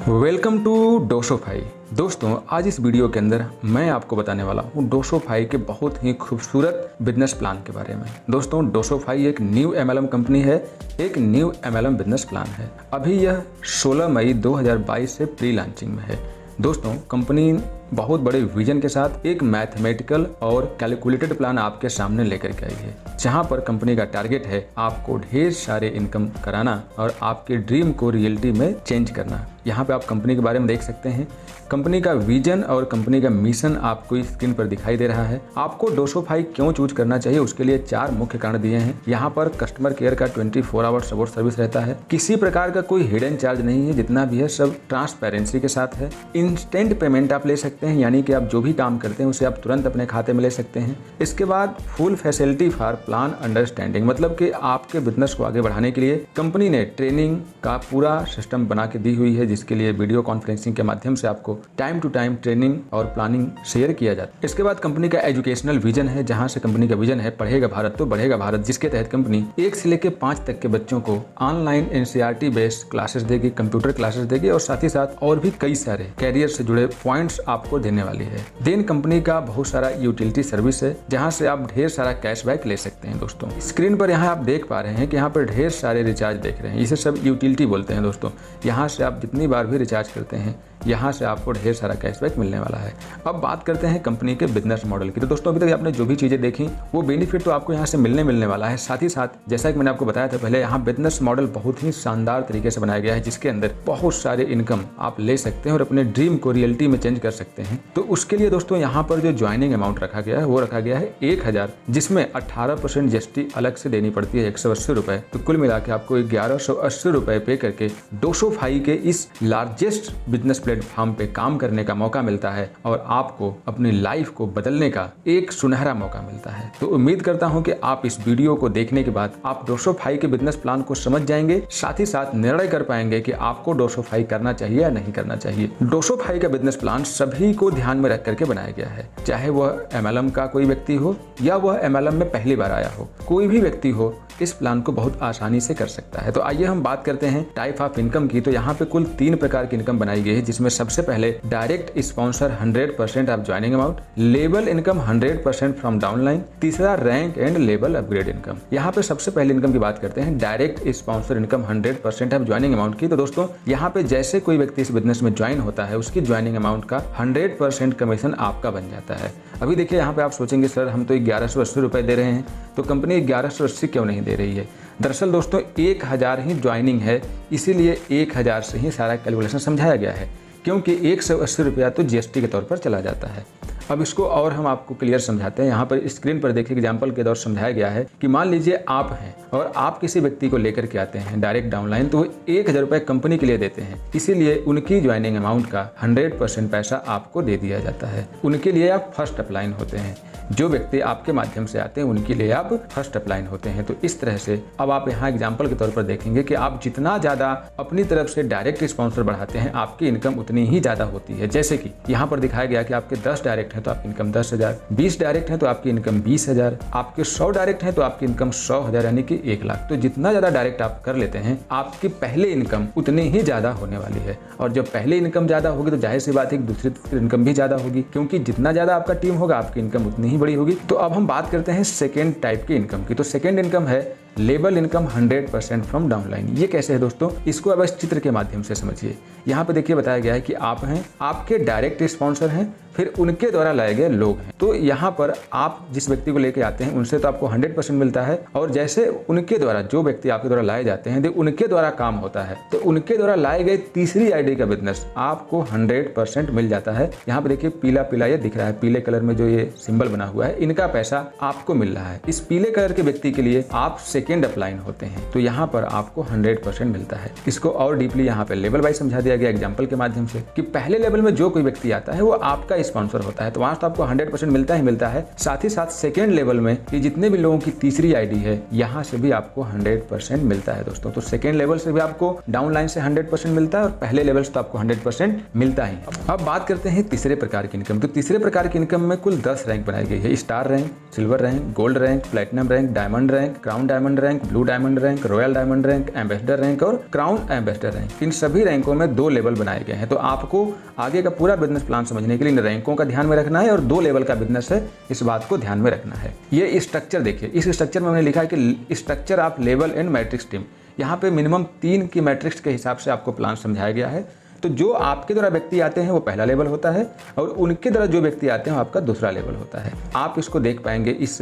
Welcome to डोशोफाई। दोस्तों, आज इस वीडियो के अंदर मैं आपको बताने वाला हूँ डोशोफाई के बहुत ही खूबसूरत बिजनेस प्लान के बारे में। दोस्तों, डोशोफाई एक न्यू MLM कंपनी है, एक न्यू MLM बिजनेस प्लान है। अभी यह 16 मई 2022 से प्री लॉन्चिंग में है। दोस्तों, कंपनी बहुत बड़े विजन के साथ एक मैथमेटिकल और कैलकुलेटेड प्लान आपके सामने लेकर के आई है, जहां पर कंपनी का टारगेट है आपको ढेर सारे इनकम कराना और आपके ड्रीम को रियलिटी में चेंज करना। यहाँ पे आप कंपनी के बारे में देख सकते हैं। कंपनी का विजन और कंपनी का मिशन आपको इस स्क्रीन पर दिखाई दे रहा है। आपको डोशोफाई क्यों चूज करना चाहिए, उसके लिए 4 मुख्य कारण दिए हैं। यहाँ पर कस्टमर केयर का 24 आवर्स सपोर्ट सर्विस रहता है। किसी प्रकार का कोई हिडन चार्ज नहीं है, जितना भी है सब ट्रांसपेरेंसी के साथ है। इंस्टेंट पेमेंट आप ले सकते हैं, यानी कि आप जो भी काम करते हैं उसे आप तुरंत अपने खाते में ले सकते हैं। इसके बाद full facility for plan understanding, मतलब कि आपके बिजनेस को आगे बढ़ाने के लिए कंपनी ने ट्रेनिंग का पूरा सिस्टम बना के दी हुई है, जिसके लिए वीडियो कॉन्फ्रेंसिंग के माध्यम से आपको टाइम टू टाइम ट्रेनिंग और प्लानिंग शेयर किया जाता है। इसके बाद कंपनी का एजुकेशनल विजन है, जहां से कंपनी का विजन है पढ़ेगा भारत तो बढ़ेगा भारत, जिसके तहत कंपनी 1 से लेकर 5 तक के बच्चों को ऑनलाइन NCERT बेस्ड क्लासेस देगी, कंप्यूटर क्लासेस देगी और साथ ही साथ और भी कई सारे कैरियर से जुड़े पॉइंट्स आपको देने वाली है। देन कंपनी का बहुत सारा यूटिलिटी सर्विस है, जहां से आप ढेर सारा कैशबैक ले सकते हैं। दोस्तों, स्क्रीन पर यहाँ आप देख पा रहे हैं कि यहाँ पर ढेर सारे रिचार्ज देख रहे हैं, इसे सब यूटिलिटी बोलते हैं। दोस्तों, यहाँ से आप जितनी बार भी रिचार्ज करते हैं, यहाँ से आपको ढेर सारा कैशबैक मिलने वाला है। अब बात करते हैं कंपनी के बिजनेस मॉडल की। तो दोस्तों, अभी तक आपने जो भी चीज़ें देखी वो बेनिफिट तो आपको यहाँ से मिलने वाला है। साथ ही साथ जैसा कि मैंने आपको बताया था पहले, यहाँ बिजनेस मॉडल बहुत ही शानदार तरीके से बनाया गया है, जिसके अंदर बहुत सारे इनकम आप ले सकते हैं और अपने ड्रीम को रियलिटी में चेंज कर सकते हैं। तो उसके लिए दोस्तों यहाँ पर जो ज्वाइनिंग अमाउंट रखा गया है वो रखा गया है 1000, जिसमें 18% GST अलग से देनी पड़ती है 180 रुपए। तो कुल मिला के आपको 1180 रुपए पे करके डोशोफाई के इस लार्जेस्ट बिजनेस प्लेटफॉर्म पे काम करने का मौका मिलता है और आपको अपनी लाइफ को बदलने का एक सुनहरा मौका मिलता है। तो उम्मीद करता हूं कि आप इस वीडियो को देखने के बाद आप डोशोफाई के बिजनेस प्लान को समझ जाएंगे, साथ ही साथ निर्णय कर पाएंगे कि आपको डोशोफाई करना चाहिए या नहीं करना चाहिए। डोशोफाई का बिजनेस प्लान सभी को ध्यान में रख करके बनाया गया है, चाहे वह MLM का कोई व्यक्ति हो या वह MLM में पहली बार आया हो, कोई भी व्यक्ति हो इस प्लान को बहुत आसानी से कर सकता है। तो आइए हम बात करते हैं टाइप ऑफ इनकम की। तो यहाँ पे कुल 3 प्रकार की इनकम बनाई गई है, जिसमें सबसे पहले direct sponsor 100% of joining amount, लेबल इनकम 100% फ्रॉम डाउनलाइन, तीसरा रैंक एंड लेबल अपग्रेड इनकम। यहाँ पे सबसे पहले इनकम की बात करते हैं direct sponsor income 100% of joining amount की। तो दोस्तों, यहाँ पे जैसे कोई व्यक्ति इस बिजनेस में ज्वाइन होता है, उसकी ज्वाइनिंग अमाउंट का 100% कमीशन आपका बन जाता है। अभी देखिए, यहाँ पे आप सोचेंगे सर हम तो 1180 रुपए दे रहे हैं, तो कंपनी 1180 क्यों नहीं दे रही है? दरअसल दोस्तों, 1000 ही ज्वाइनिंग है, इसीलिए 1000 से ही सारा कैलकुलेशन समझाया गया है, क्योंकि 180 रुपया तो GST के तौर पर चला जाता है। अब इसको और हम आपको क्लियर समझाते हैं। यहाँ पर स्क्रीन पर देखिए एग्जाम्पल के दौर समझाया गया है कि मान लीजिए आप हैं और आप किसी व्यक्ति को लेकर के आते हैं डायरेक्ट डाउनलाइन, तो वो 1000 रुपये कंपनी के लिए देते हैं, इसीलिए उनकी ज्वाइनिंग अमाउंट का 100% पैसा आपको दे दिया जाता है। उनके लिए आप फर्स्ट अपलाइन होते हैं, जो व्यक्ति आपके माध्यम से आते हैं उनके लिए आप फर्स्ट अपलाइन होते हैं। तो इस तरह से अब आप यहाँ एग्जाम्पल के तौर पर देखेंगे कि आप जितना ज़्यादा अपनी तरफ से डायरेक्ट स्पॉन्सर बढ़ाते हैं, आपकी इनकम उतनी ही ज़्यादा होती है। जैसे कि यहाँ पर दिखाया गया कि आपके 10 डायरेक्ट हैं तो आपकी इनकम 10,000, 20 डायरेक्ट हैं तो आपकी इनकम 20,000, आपके 100 डायरेक्ट हैं तो आपकी इनकम 100,000 यानी कि 1 लाख। तो जितना ज़्यादा डायरेक्ट आप कर लेते हैं, आपकी पहले इनकम उतनी ही ज़्यादा होने वाली है। और जब पहले इनकम ज़्यादा होगी तो जाहिर सी बात है दूसरी इनकम भी ज़्यादा होगी, क्योंकि जितना ज़्यादा आपका टीम होगा आपकी इनकम उतनी ही बड़ी होगी। तो अब हम बात करते हैं सेकेंड टाइप की इनकम की। तो सेकेंड इनकम है लेबल इनकम 100% फ्रॉम डाउनलाइन। ये कैसे है दोस्तों, इसको अब इस चित्र के माध्यम से समझिए। यहाँ पे देखिए बताया गया है कि आप हैं, आपके डायरेक्ट स्पॉन्सर हैं, फिर उनके द्वारा लाए गए लोग हैं। तो यहाँ पर आप जिस व्यक्ति को लेके आते हैं उनसे तो आपको 100% मिलता है, और जैसे उनके द्वारा जो व्यक्ति आपके द्वारा लाए जाते हैं उनके द्वारा काम होता है, तो उनके द्वारा लाए गए तीसरी ID का बिजनेस आपको 100% मिल जाता है। यहाँ पे देखिए पीला पीला ये दिख रहा है, पीले कलर में जो ये सिंबल बना हुआ है, इनका पैसा आपको मिल रहा है। इस पीले कलर के व्यक्ति के लिए आप सेकेंड अपलाइन होते हैं, तो यहाँ पर आपको 100% मिलता है। इसको और डीपली यहाँ पे लेवल वाइज समझा दिया गया एग्जाम्पल के माध्यम से कि पहले लेवल में जो कोई व्यक्ति आता है वो आपका स्पॉन्सर होता है, तो वहां तो आपको 100% मिलता ही मिलता है। साथ ही साथ सेकेंड लेवल में ये जितने भी लोगों की तीसरी ID है, यहाँ से भी आपको 100% मिलता है दोस्तों। तो सेकेंड लेवल से भी आपको डाउनलाइन से 100% मिलता है और पहले लेवल से तो आपको 100% मिलता ही। अब बात करते हैं तीसरे प्रकार की इनकम। तो तीसरे प्रकार की इनकम में कुल 10 रैंक बनाई गई है। Star rank, silver rank, gold rank, platinum rank, diamond rank, crown diamond diamond rank, blue diamond rank, royal diamond rank, ambassador rank और क्राउन एम्बेसडर रैंक। इन सभी रैंकों में 2 लेवल बनाए गए हैं। तो आपको आगे का पूरा बिजनेस प्लान समझने के लिए इन रैंकों का ध्यान में रखना है और 2 लेवल का बिजनेस है, इस बात को ध्यान में रखना है। ये स्ट्रक्चर देखिए, इस स्ट्रक्चर में मैंने लिखा है कि structure of level and matrix team. यहाँ पे मिनिमम 3 की मैट्रिक्स के हिसाब से आपको प्लान समझाया गया है। तो जो आपके द्वारा व्यक्ति आते हैं वो पहला लेवल होता है और उनके द्वारा जो व्यक्ति आते हैं वो आपका दूसरा लेवल होता है। आप इसको देख पाएंगे इस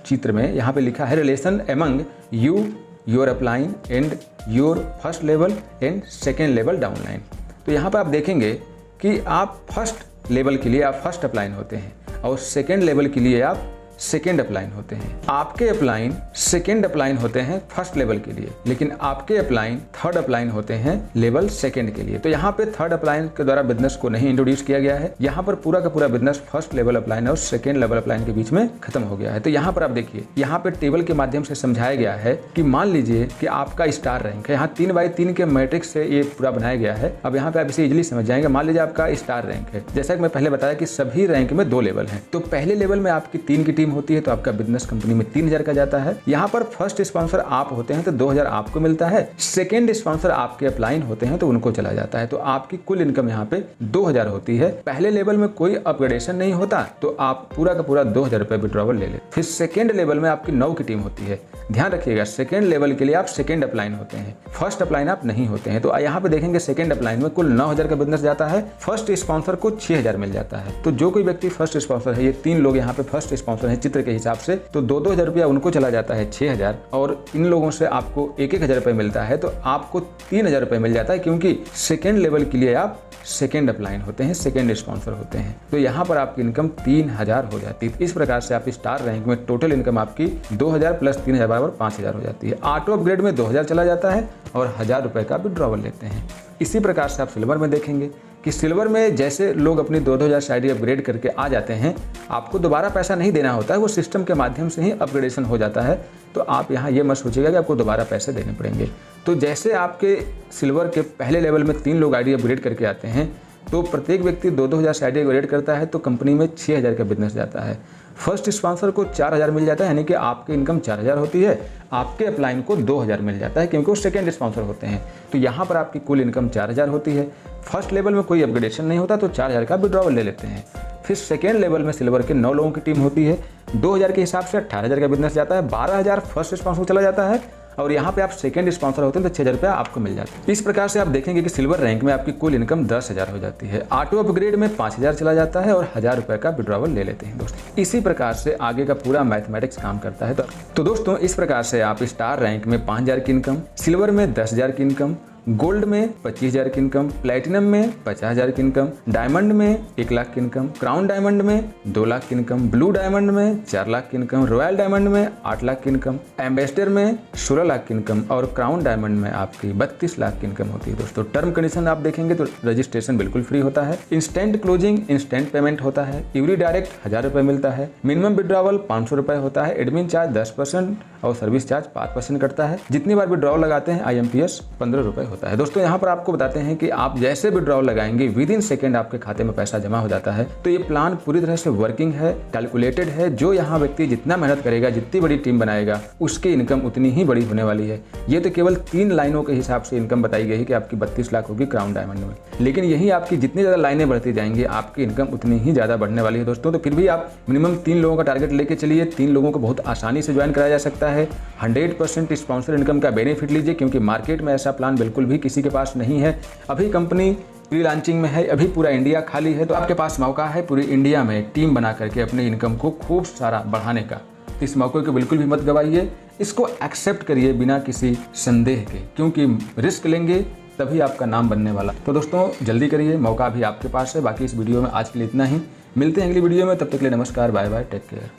चित्र में, यहाँ पे लिखा है relation among you, your upline and your first level and second level downline. तो यहाँ पर आप देखेंगे कि आप फर्स्ट लेवल के लिए आप फर्स्ट अपलाइन होते हैं और सेकेंड लेवल के लिए आप सेकेंड अपलाइन होते हैं। आपके अपलाइन सेकेंड अपलाइन होते हैं फर्स्ट लेवल के लिए, लेकिन आपके अपलाइन थर्ड अपलाइन होते हैं लेवल सेकेंड के लिए। तो यहाँ पे थर्ड अपलाइन के द्वारा बिजनेस को नहीं इंट्रोड्यूस किया गया है। यहाँ पर पूरा का पूरा बिजनेस फर्स्ट लेवल अपलाइन और सेकेंड लेवल अपलाइन के बीच में खत्म हो गया है। तो यहाँ पर आप देखिए, यहाँ पे टेबल के माध्यम से समझाया गया है कि मान लीजिए कि आपका स्टार रैंक है, यहाँ 3x3 के मैट्रिक्स से ये पूरा बनाया गया है। अब यहाँ पे आप इसे इजिली समझ जाएंगे। मान लीजिए आपका स्टार रैंक है, जैसा कि मैं पहले बताया कि सभी रैंक में 2 लेवल हैं। तो पहले लेवल में आपकी 3 की टीम होती है, तो आपका बिजनेस कंपनी में 3000 का जाता है। यहाँ पर फर्स्ट स्पॉन्सर आप होते हैं तो 2000 आपको मिलता है। सेकेंड स्पॉन्सर आपके अपलाइन होते हैं तो उनको चला जाता है। तो आपकी कुल इनकम यहाँ पे 2000 होती है। पहले लेवल में कोई अपग्रेडेशन नहीं होता तो आप पूरा का पूरा 2000 रुपए विड्रॉवल ले ले। फिर सेकेंड लेवल में आपकी 9 की टीम होती है। ध्यान रखिएगा, सेकेंड लेवल के लिए आप सेकेंड अपलाइन होते हैं, फर्स्ट अपलाइन आप नहीं होते हैं। तो यहाँ पे देखेंगे सेकेंड अपलाइन में कुल 9000 का बिजनेस जाता है, फर्स्ट स्पॉन्सर को 6000 मिल जाता है। तो जो कोई व्यक्ति फर्स्ट स्पॉन्सर है, ये 3 लोग यहाँ पे फर्स्ट स्पॉन्सर है चित्र के हिसाब से, तो 2-2000 रुपया उनको चला जाता है 6000 और इन लोगों से आपको 1000 रुपये मिलता है। तो आपको 3000 रुपये मिल जाता है, क्योंकि सेकेंड लेवल के लिए आप सेकेंड अपलाइन होते हैं, सेकेंड स्पॉन्सर होते हैं। तो यहाँ पर आपकी इनकम 3000 हो जाती है। इस प्रकार से आप स्टार रैंक में टोटल इनकम आपकी 2000 प्लस 3000 बराबर 5000 हो जाती है। ऑटो अपग्रेड में 2000 चला जाता है और 1000 रुपये का विड्रॉवल लेते हैं। इसी प्रकार से आप सिल्वर में देखेंगे कि सिल्वर में जैसे लोग अपनी 2000 से आईडी अपग्रेड करके आ जाते हैं, आपको दोबारा पैसा नहीं देना होता है, वो सिस्टम के माध्यम से ही अपग्रेडेशन हो जाता है। तो आप यहाँ ये मत सोचिएगा कि आपको दोबारा पैसे देने पड़ेंगे। तो जैसे आपके सिल्वर के पहले लेवल में 3 लोग आईडी अपग्रेड करके आते हैं, तो प्रत्येक व्यक्ति 2000 से आईडी अपग्रेड करता है तो कंपनी में 6000 का बिजनेस जाता है। फर्स्ट स्पॉन्सर को 4000 मिल जाता है, यानी कि आपकी इनकम 4000 होती है। आपके अपलाइन को 2000 मिल जाता है, क्योंकि वो सेकेंड स्पॉन्सर होते हैं। तो यहाँ पर आपकी कुल इनकम 4000 होती है। फर्स्ट लेवल में कोई अपग्रेडेशन नहीं होता तो 4000 का विड्रॉवल ले लेते हैं। फिर सेकेंड लेवल में सिल्वर के 9 लोगों की टीम होती है। 2000 के हिसाब से 18000 का बिजनेस जाता है, 12000 फर्स्ट स्पॉन्सर चला जाता है और यहाँ पे आप सेकेंड स्पॉन्सर होते हैं तो 6000 रुपया आपको मिल जाता है। इस प्रकार से आप देखेंगे कि सिल्वर रैंक में आपकी कुल इनकम 10000 हो जाती है। ऑटो अपग्रेड में 5000 चला जाता है और 1000 रुपये का विड्रॉवल ले लेते हैं दोस्तों। इसी प्रकार से आगे का पूरा मैथमेटिक्स काम करता है। तो दोस्तों इस प्रकार से आप स्टार रैंक में 5000 की इनकम, सिल्वर में 10000 की इनकम, गोल्ड में 25000 की इनकम, प्लेटिनम में 50000 की इनकम, डायमंड में 1 लाख की इनकम, क्राउन डायमंड में 2 लाख की इनकम, ब्लू डायमंड में 4 लाख की इनकम, रॉयल डायमंड में 8 लाख की इनकम, एम्बेसडर में 16 लाख की इनकम और क्राउन डायमंड में आपकी 32 लाख की इनकम होती है दोस्तों। टर्म कंडीशन आप देखेंगे तो रजिस्ट्रेशन बिल्कुल फ्री होता है, इंस्टेंट क्लोजिंग, इंस्टेंट पेमेंट होता है, यूरी डायरेक्ट 1000 रुपये मिलता है, मिनिमम विड्रॉवल 500 रुपये होता है, एडमिन चार्ज 10% और सर्विस चार्ज 5% कटता है। जितनी बार विड्रॉवल लगाते हैं IMPS 15 रुपये होता है। दोस्तों यहाँ पर आपको बताते हैं कि आप जैसे विड्रॉवल लगाएंगे विद इन सेकेंड आपके खाते में पैसा जमा हो जाता है। तो ये प्लान पूरी तरह से वर्किंग है, कैलकुलेटेड है। जो यहाँ व्यक्ति जितना मेहनत करेगा, जितनी बड़ी टीम बनाएगा, उसकी इनकम उतनी ही बड़ी होने वाली है। ये तो केवल 3 लाइनों के हिसाब से इनकम बताई गई है कि आपकी 32 लाख होगी क्राउन डायमंड में, लेकिन यही आपकी जितनी ज़्यादा लाइनें बढ़ती जाएंगी आपकी इनकम उतनी ही ज़्यादा बढ़ने वाली है दोस्तों। तो फिर भी आप मिनिमम 3 लोगों का टारगेट लेके चलिए। 3 लोगों को बहुत आसानी से ज्वाइन कराया जा सकता है। 100% स्पॉन्सर इनकम का बेनिफिट लीजिए, क्योंकि मार्केट में ऐसा प्लान बिल्कुल भी किसी के पास नहीं है। अभी कंपनी प्री लॉन्चिंग में है, अभी पूरा इंडिया खाली है, तो आपके पास मौका है पूरी इंडिया में टीम बना करके अपनी इनकम को खूब सारा बढ़ाने का। इस मौके को बिल्कुल भी मत गवाइए, इसको एक्सेप्ट करिए बिना किसी संदेह के, क्योंकि रिस्क लेंगे तभी आपका नाम बनने वाला। तो दोस्तों जल्दी करिए, मौका भी आपके पास है। बाकी इस वीडियो में आज के लिए इतना ही, मिलते हैं अगली वीडियो में, तब तक के लिए नमस्कार, बाय बाय, टेक केयर।